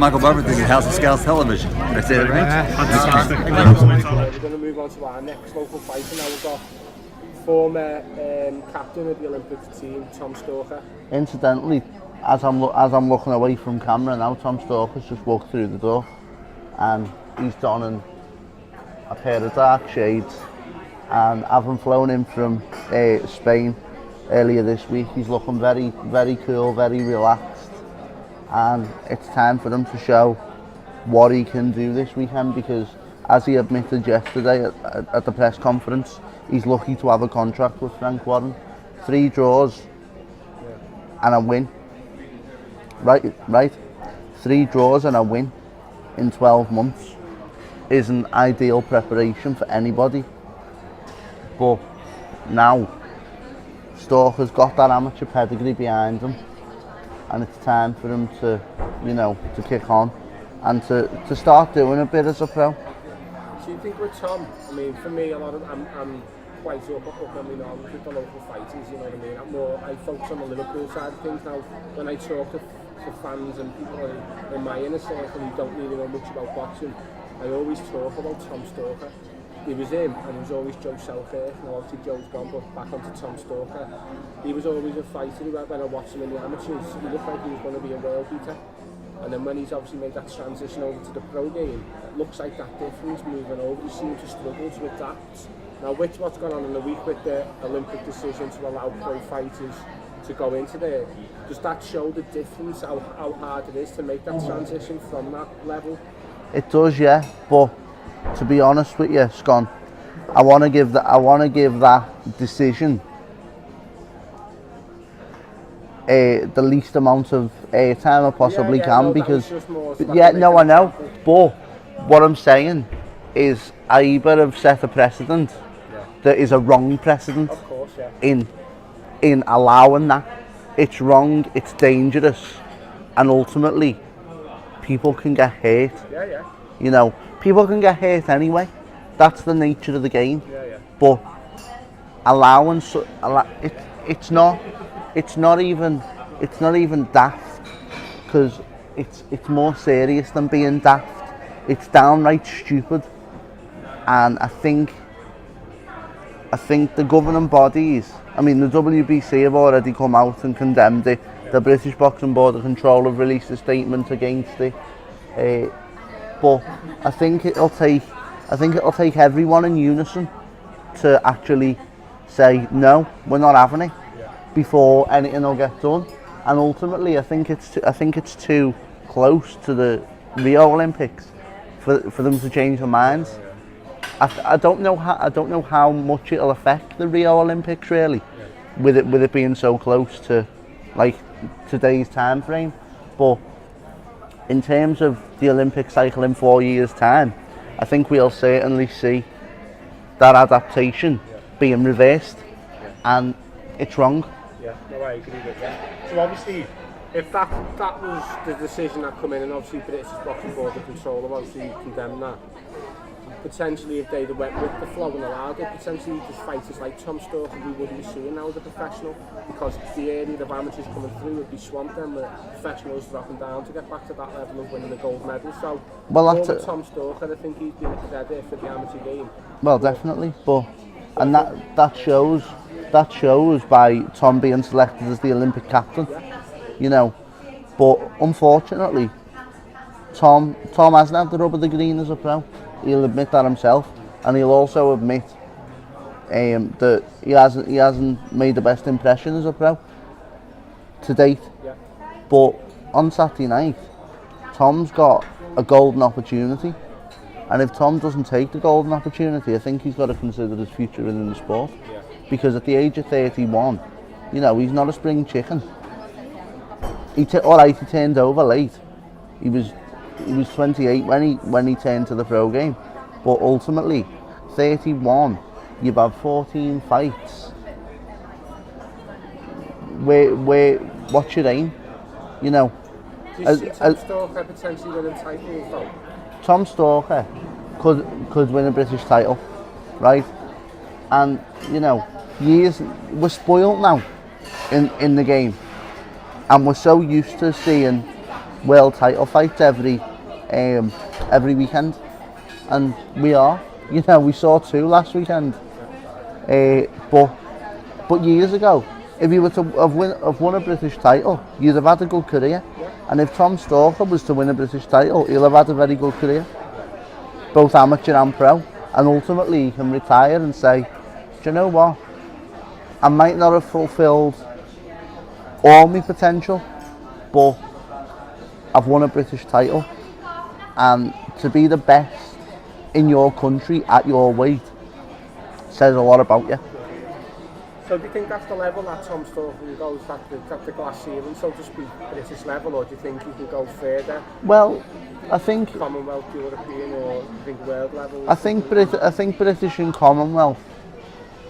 Michael Barber thinking House of Scouts television. Did I say that right? Fantastic. We're going to move on to our next local fighter now. We've got former captain of the Olympics team, Tom Stalker. Incidentally, as I'm looking away from camera now, Tom Stalker's just walked through the door, and he's donning a pair of dark shades. And having flown in from Spain earlier this week, he's looking very, very cool, very relaxed, and it's time for him to show what he can do this weekend, because as he admitted yesterday at the press conference, he's lucky to have a contract with Frank Warren. 3 draws and a win. Right? 3 draws and a win in 12 months isn't ideal preparation for anybody. But now, Stalker's got that amateur pedigree behind him, and it's time for him to, to kick on and to start doing a bit as a pro. So you think with Tom, I mean, for me, I'm quite up on me now with the local fighters, you know what I mean? I focus on the Liverpool side of things now. When I talk to fans and people in my inner circle who don't really know much about boxing, I always talk about Tom Stalker. He was him, and he was always Joe Selkirk. Now obviously Joe's gone, but back onto Tom Stalker. He was always a fighter. When I watched him in the amateurs, he looked like he was going to be a world beater. And then when he's obviously made that transition over to the pro game, it looks like that difference moving over. He seemed to struggle to adapt. Now with what's gone on in the week with the Olympic decision to allow pro fighters to go into there, does that show the difference, how hard it is to make that transition from that level? It does, yeah, but to be honest with you, Scon, I want to give that decision the least amount of time I possibly can, because I know, but what I'm saying is I either have set a precedent that is a wrong precedent, of course, in allowing that. It's wrong, it's dangerous, and ultimately people can get hurt. People can get hurt anyway. That's the nature of the game. But allowing it's not even daft, because it's more serious than being daft. It's downright stupid, and I think the governing bodies, I mean the WBC have already come out and condemned it. The British Boxing Board of Control have released a statement against it. But I think it'll take everyone in unison to actually say no, we're not having it, before anything will get done. And ultimately, I think it's too close to the Rio Olympics for them to change their minds. I don't know how much it'll affect the Rio Olympics really, with it being so close to like today's time frame. But in terms of the Olympic cycle in 4 years' time, I think we'll certainly see that adaptation being reversed, and it's wrong. Yeah, no, I agree with that. So obviously, if that was the decision that come in, and obviously British Boxing Board of Control have obviously condemned that, potentially if they went with the flow and allowed it, potentially just fighters like Tom Stalker we wouldn't be seeing now as a professional, because the area of amateurs coming through would be swamped then with professionals dropping down to get back to that level of winning the gold medal. So Tom Stalker, I think he's been a cadet for the amateur game. Well, definitely, and that shows by Tom being selected as the Olympic captain, but unfortunately Tom hasn't had the rub of the green as a pro. He'll admit that himself, and he'll also admit that he hasn't made the best impression as a pro to date. But on Saturday night, Tom's got a golden opportunity, and if Tom doesn't take the golden opportunity, I think he's got to consider his future within the sport. Because at the age of 31, he's not a spring chicken. He turned over late. He was 28 when he turned to the pro game, but ultimately 31, you've had 14 fights. What's your aim? Do you see Tom Stalker potentially winning titles though? Tom Stalker could win a British title, right? And we're spoiled now in the game, and we're so used to seeing world title fights every weekend, and we are. You know, we saw 2 last weekend. But years ago, if you were to have won a British title, you'd have had a good career. And if Tom Stalker was to win a British title, he'll have had a very good career, both amateur and pro. And ultimately, he can retire and say, do you know what? I might not have fulfilled all my potential, but I've won a British title. And to be the best in your country at your weight says a lot about you. So do you think that's the level that Tom Stalker goes at the glass ceiling, so to speak, British level, or do you think he can go further? Well, I think Commonwealth, European, or do you think world level? I think British and Commonwealth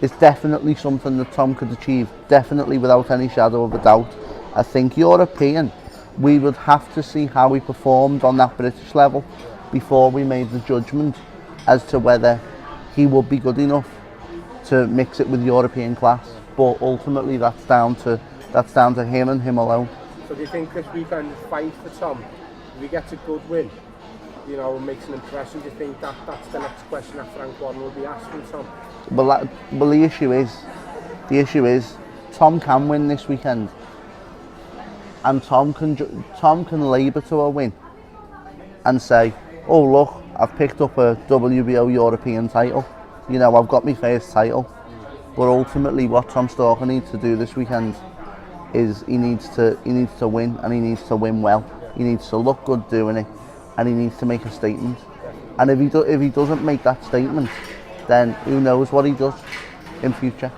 is definitely something that Tom could achieve, definitely without any shadow of a doubt. I think European, we would have to see how he performed on that British level before we made the judgment as to whether he would be good enough to mix it with European class. But ultimately that's down to him and him alone. So do you think this weekend fight for Tom, if he gets a good win, you know, and makes an impression, do you think that's the next question that Frank Warren will be asking Tom? Well, the issue is Tom can win this weekend, and Tom can labour to a win and say, oh look, I've picked up a WBO European title, you know, I've got my first title. But ultimately what Tom Stalker needs to do this weekend is he needs to win, and he needs to win well. He needs to look good doing it, and he needs to make a statement. And if he doesn't make that statement, then who knows what he does in future.